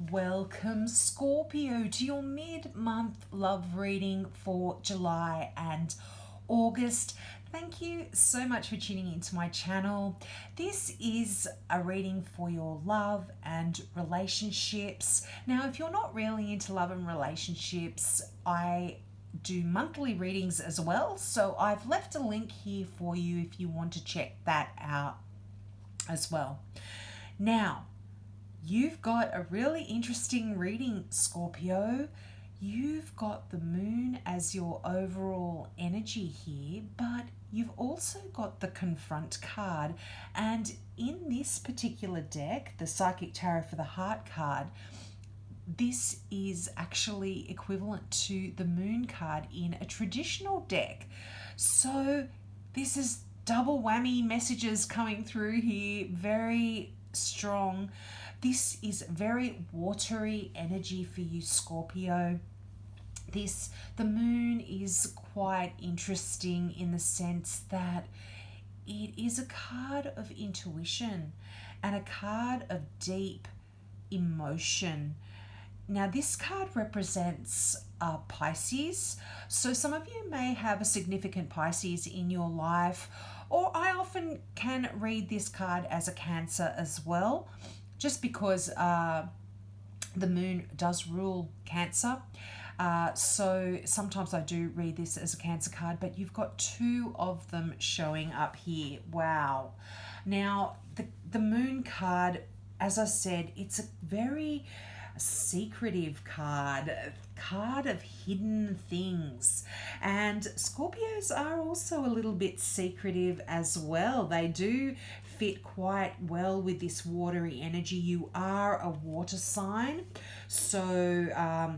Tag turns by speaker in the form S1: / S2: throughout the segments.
S1: Welcome, Scorpio, to your mid-month love reading for July and August. Thank you so much for tuning into my channel. This is a reading for your love and relationships. Now, if you're not really into love and relationships, I do monthly readings as well. So I've left a link here for you if you want to check that out as well. Now, you've got a really interesting reading, Scorpio. You've got the moon as your overall energy here, but you've also got the confront card. And in this particular deck, the Psychic Tarot for the Heart card, this is actually equivalent to the moon card in a traditional deck. So this is double whammy messages coming through here, very strong. This is very watery energy for you, Scorpio. The moon is quite interesting in the sense that it is a card of intuition and a card of deep emotion. Now, this card represents Pisces, so some of you may have a significant Pisces in your life, or I often can read this card as a Cancer as well, just because the moon does rule Cancer. So sometimes I do read this as a Cancer card, but you've got two of them showing up here. Wow. Now, the moon card, as I said, it's a very secretive card of hidden things, and Scorpios are also a little bit secretive as well. They do fit quite well with this watery energy. You are a water sign, so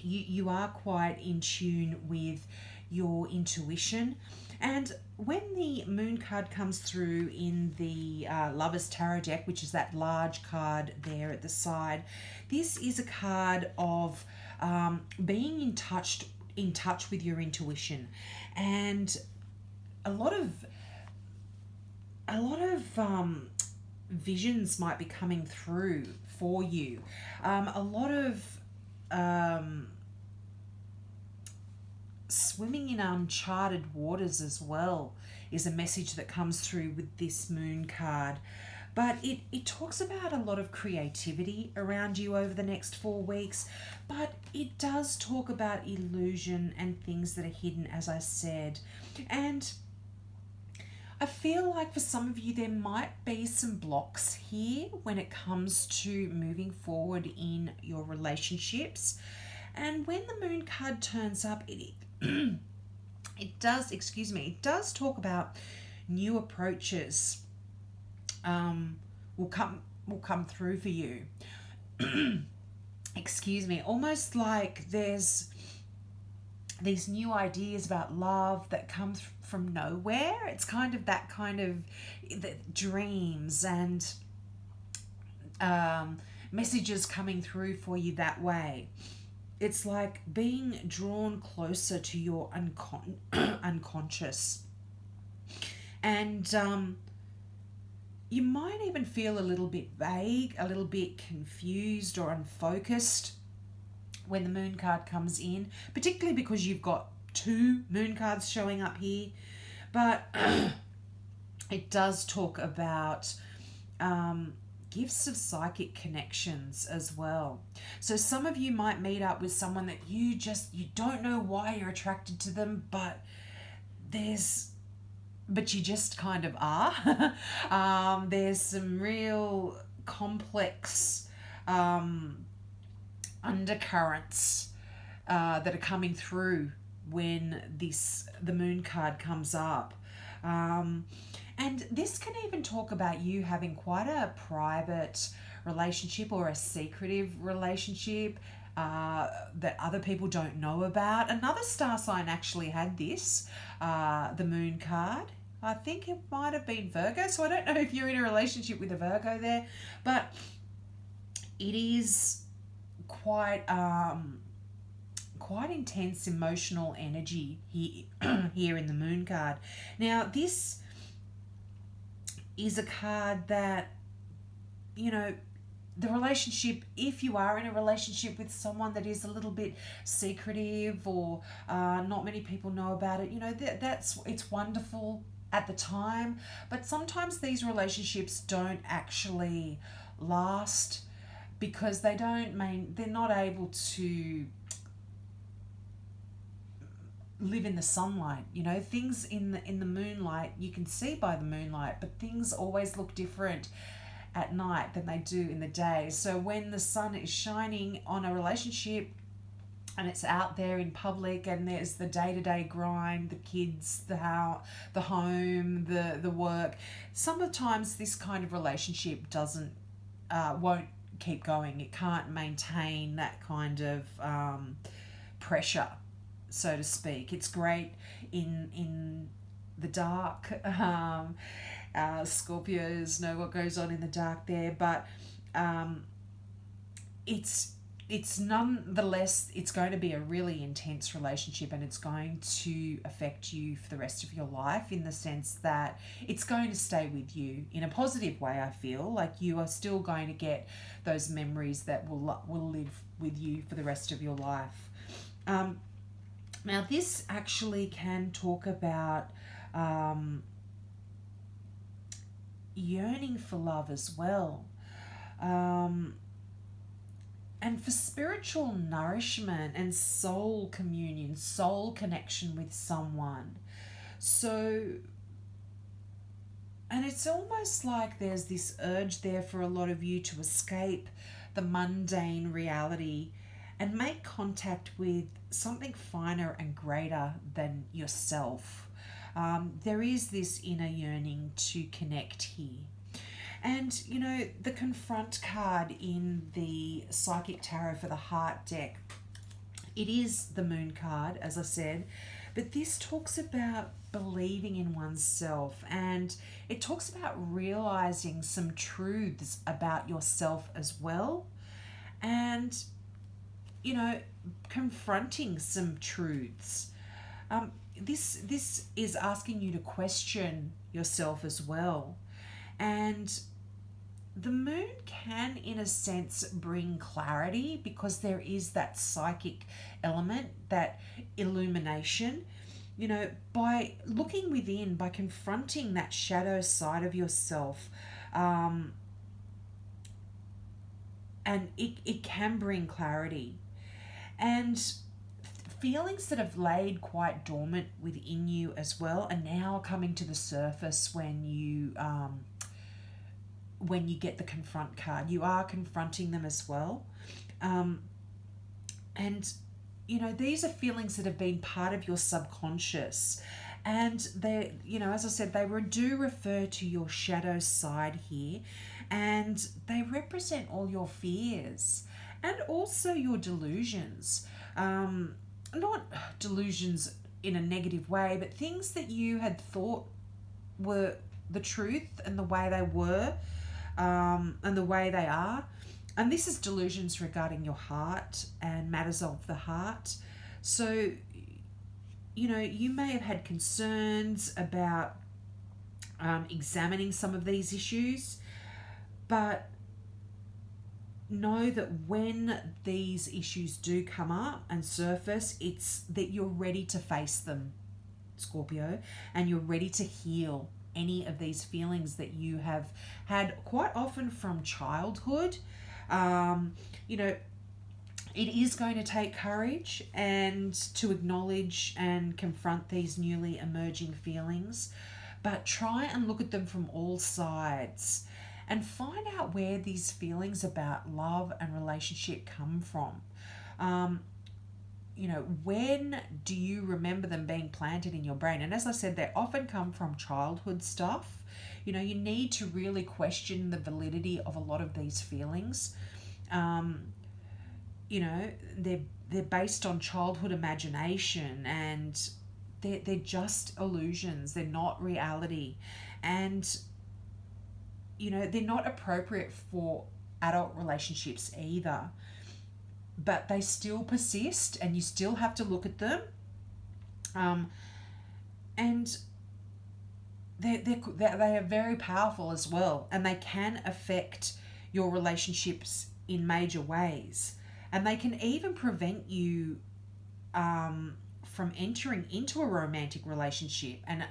S1: you are quite in tune with your intuition. And when the moon card comes through in the Lover's Tarot deck, which is that large card there at the side, this is a card of being in touch with your intuition. And a lot of visions might be coming through for you. A lot of swimming in uncharted waters as well is a message that comes through with this moon card. But it talks about a lot of creativity around you over the next 4 weeks, but it does talk about illusion and things that are hidden, as I said. And I feel like for some of you there might be some blocks here when it comes to moving forward in your relationships. And when the moon card turns up, it does talk about new approaches will come through for you. Almost like there's these new ideas about love that come from nowhere. It's kind of that kind of the dreams and messages coming through for you that way. It's like being drawn closer to your unconscious. And you might even feel a little bit vague, a little bit confused or unfocused when the moon card comes in, particularly because you've got two moon cards showing up here. But it does talk about gifts of psychic connections as well. So some of you might meet up with someone that you don't know why you're attracted to them, but you just kind of are. There's some real complex undercurrents that are coming through when the moon card comes up. And this can even talk about you having quite a private relationship or a secretive relationship that other people don't know about. Another star sign actually had this, the moon card. I think it might have been Virgo, so I don't know if you're in a relationship with a Virgo there, but it is quite intense emotional energy here in the moon card. Now, this is a card that, the relationship, if you are in a relationship with someone that is a little bit secretive, or not many people know about it, that's it's wonderful at the time, but sometimes these relationships don't actually last because they're not able to live in the sunlight. Things in the moonlight, you can see by the moonlight, but things always look different at night than they do in the day. So when the sun is shining on a relationship and it's out there in public, and there's the day-to-day grind, the kids, the home, the work, sometimes this kind of relationship doesn't won't keep going. It can't maintain that kind of pressure, so to speak. It's great in the dark. Scorpios know what goes on in the dark there, but it's nonetheless, it's going to be a really intense relationship, and it's going to affect you for the rest of your life, in the sense that it's going to stay with you in a positive way. I feel like you are still going to get those memories that will live with you for the rest of your life. Now this actually can talk about yearning for love as well, and for spiritual nourishment and soul communion, soul connection with someone. So, and it's almost like there's this urge there for a lot of you to escape the mundane reality and make contact with something finer and greater than yourself. There is this inner yearning to connect here. And, the confront card in the Psychic Tarot for the Heart deck, it is the Moon card, as I said, but this talks about believing in oneself, and it talks about realizing some truths about yourself as well, and, confronting some truths. This is asking you to question yourself as well. And the moon can, in a sense, bring clarity, because there is that psychic element, that illumination. By looking within, by confronting that shadow side of yourself, and it can bring clarity. And feelings that have laid quite dormant within you as well are now coming to the surface when you get the confront card. You are confronting them as well. And these are feelings that have been part of your subconscious, and they, as I said, they do refer to your shadow side here, and they represent all your fears and also your delusions. Not delusions in a negative way, but things that you had thought were the truth and the way they were, and the way they are. And this is delusions regarding your heart and matters of the heart. So, you may have had concerns about examining some of these issues, but know that when these issues do come up and surface, it's that you're ready to face them, Scorpio, and you're ready to heal any of these feelings that you have had quite often from childhood. It is going to take courage and to acknowledge and confront these newly emerging feelings, but try and look at them from all sides and find out where these feelings about love and relationship come from. When do you remember them being planted in your brain? And as I said, they often come from childhood stuff. You need to really question the validity of a lot of these feelings. They're based on childhood imagination, and they're just illusions. They're not reality. And they're not appropriate for adult relationships either, but they still persist, and you still have to look at them. And they are very powerful as well, and they can affect your relationships in major ways. And they can even prevent you from entering into a romantic relationship and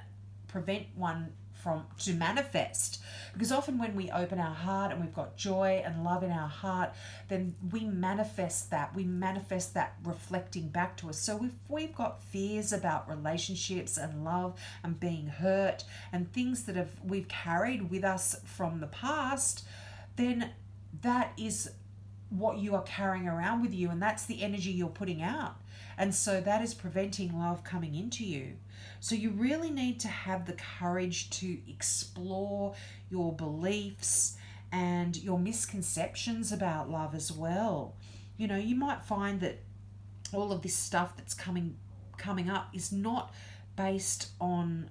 S1: prevent one from to manifest, because often when we open our heart and we've got joy and love in our heart, then we manifest that reflecting back to us. So if we've got fears about relationships and love and being hurt and things that we've carried with us from the past, then that is what you are carrying around with you, and that's the energy you're putting out. And so that is preventing love coming into you. So you really need to have the courage to explore your beliefs and your misconceptions about love as well. You know, you might find that all of this stuff that's coming up is not based on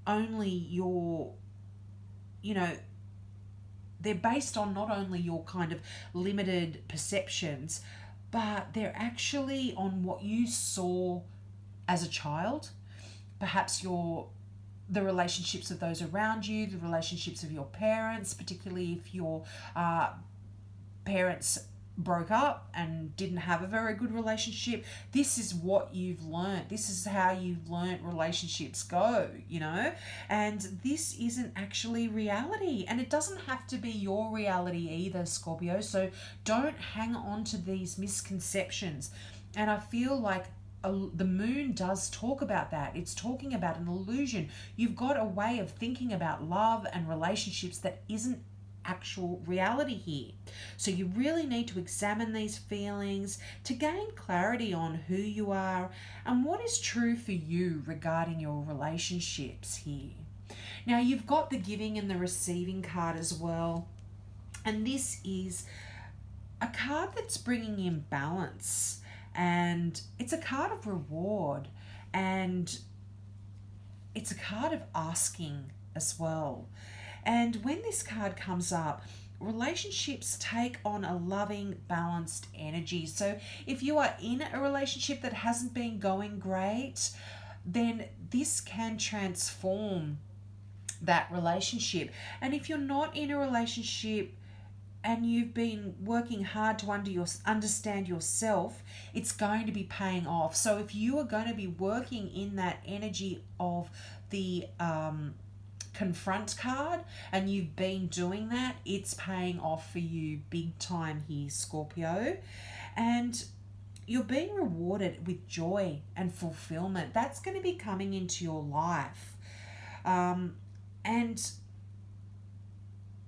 S1: only your, you know, they're based on not only your kind of limited perceptions, but they're actually on what you saw as a child. Perhaps the relationships of those around you, the relationships of your parents, particularly if your parents broke up and didn't have a very good relationship. This is what you've learned. This is how you've learned relationships go, you know? And this isn't actually reality. And it doesn't have to be your reality either, Scorpio. So don't hang on to these misconceptions. And I feel like the moon does talk about that. It's talking about an illusion. You've got a way of thinking about love and relationships that isn't actual reality here. So you really need to examine these feelings to gain clarity on who you are and what is true for you regarding your relationships here. Now you've got the giving and the receiving card as well. And this is a card that's bringing in balance, and it's a card of reward, and it's a card of asking as well. And when this card comes up, relationships take on a loving, balanced energy. So if you are in a relationship that hasn't been going great, then this can transform that relationship. And if you're not in a relationship and you've been working hard to understand yourself, it's going to be paying off. So if you are going to be working in that energy of the confront card and you've been doing that, it's paying off for you big time here, Scorpio. And you're being rewarded with joy and fulfillment. That's going to be coming into your life. And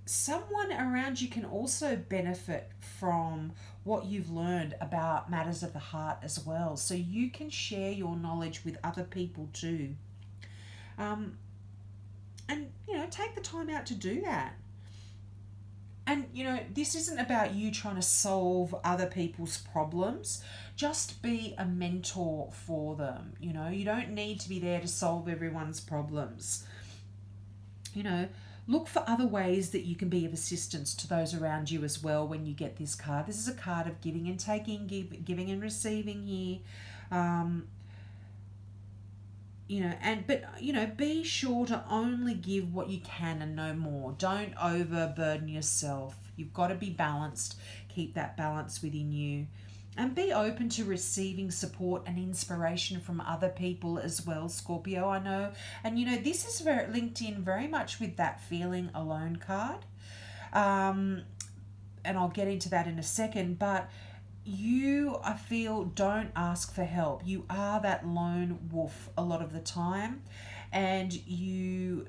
S1: someone around you can also benefit from what you've learned about matters of the heart as well. So you can share your knowledge with other people too. And, you know, take the time out to do that. And, you know, this isn't about you trying to solve other people's problems. Just be a mentor for them. You know, you don't need to be there to solve everyone's problems. You know, look for other ways that you can be of assistance to those around you as well when you get this card. This is a card of giving and taking, giving and receiving here. But be sure to only give what you can and no more. Don't overburden yourself. You've got to be balanced. Keep that balance within you. And be open to receiving support and inspiration from other people as well, Scorpio, I know. And, you know, this is linked in very much with that feeling alone card. And I'll get into that in a second. But you, I feel, don't ask for help. You are that lone wolf a lot of the time. And you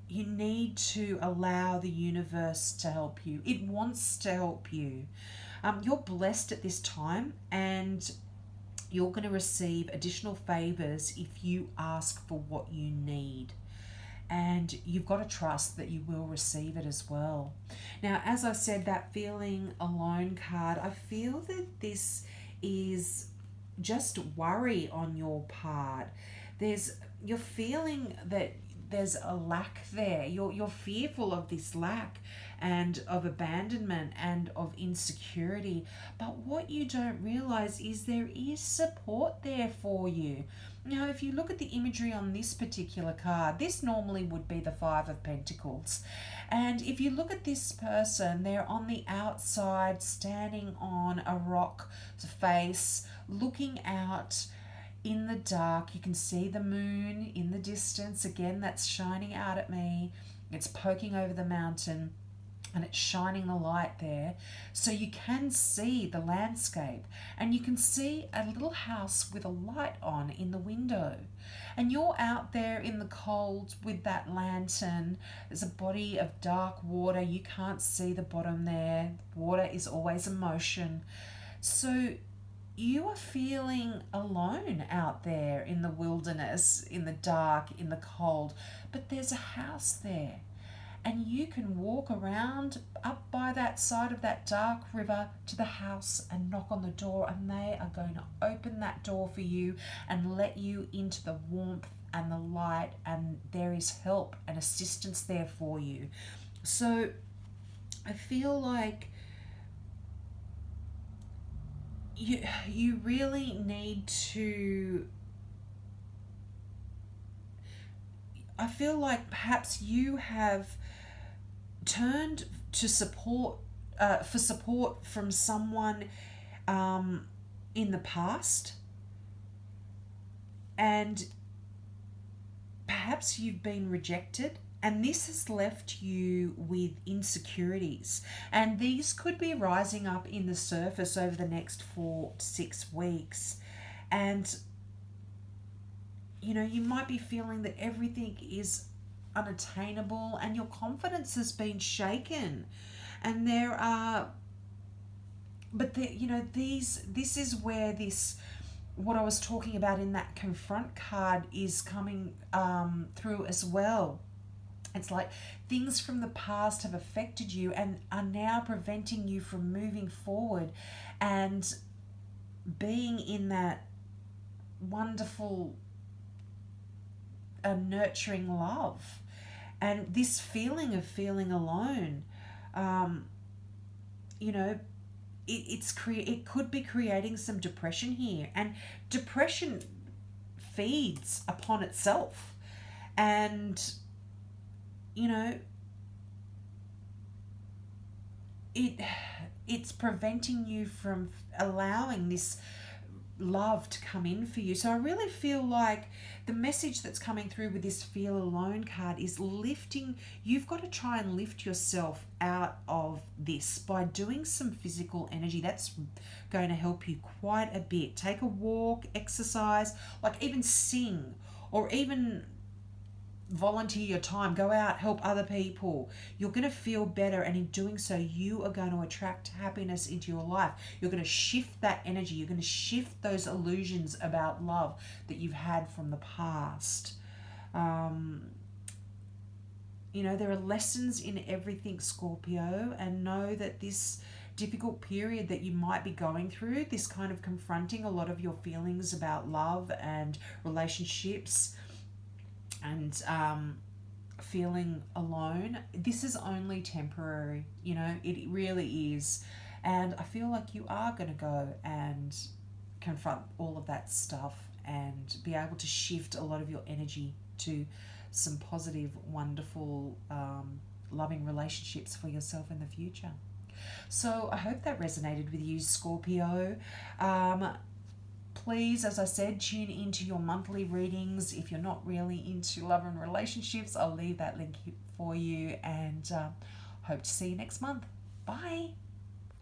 S1: need to allow the universe to help you. It wants to help you. You're blessed at this time, and you're going to receive additional favors if you ask for what you need. And you've got to trust that you will receive it as well. Now, as I said, that feeling alone card, I feel that this is just worry on your part. You're feeling that there's a lack there. You're fearful of this lack and of abandonment and of insecurity. But what you don't realize is there is support there for you. Now, if you look at the imagery on this particular card, this normally would be the Five of Pentacles. And if you look at this person, they're on the outside, standing on a rock face, looking out in the dark. You can see the moon in the distance. Again, that's shining out at me. It's poking over the mountain and it's shining the light there. So you can see the landscape, and you can see a little house with a light on in the window. And you're out there in the cold with that lantern. There's a body of dark water. You can't see the bottom there. Water is always emotion. So you are feeling alone out there in the wilderness, in the dark, in the cold, but there's a house there. And you can walk around up by that side of that dark river to the house and knock on the door, and they are going to open that door for you and let you into the warmth and the light, and there is help and assistance there for you. So I feel like you really need to, I feel like perhaps you have turned to support for support from someone in the past, and perhaps you've been rejected, and this has left you with insecurities, and these could be rising up in the surface over the next 4 to 6 weeks. And you know, you might be feeling that everything is unattainable and your confidence has been shaken. And there are, but there, you know, this is where this, what I was talking about in that confront card is coming through as well. It's like things from the past have affected you and are now preventing you from moving forward and being in that wonderful nurturing love. And this feeling of feeling alone, you know, it could be creating some depression here, and depression feeds upon itself. And you know, it's preventing you from allowing this love to come in for you. So I really feel like the message that's coming through with this feel alone card is lifting. You've got to try and lift yourself out of this by doing some physical energy. That's going to help you quite a bit. Take a walk, exercise, like even sing, or even volunteer your time, go out, help other people. You're going to feel better, and in doing so you are going to attract happiness into your life. You're going to shift that energy. You're going to shift those illusions about love that you've had from the past. You know, there are lessons in everything, Scorpio, and know that this difficult period that you might be going through, this kind of confronting a lot of your feelings about love and relationships and feeling alone, this is only temporary. You know, it really is. And I feel like you are going to go and confront all of that stuff and be able to shift a lot of your energy to some positive, wonderful, loving relationships for yourself in the future. So I hope that resonated with you, Scorpio. Please, as I said, tune into your monthly readings. If you're not really into love and relationships, I'll leave that link for you, and hope to see you next month. Bye.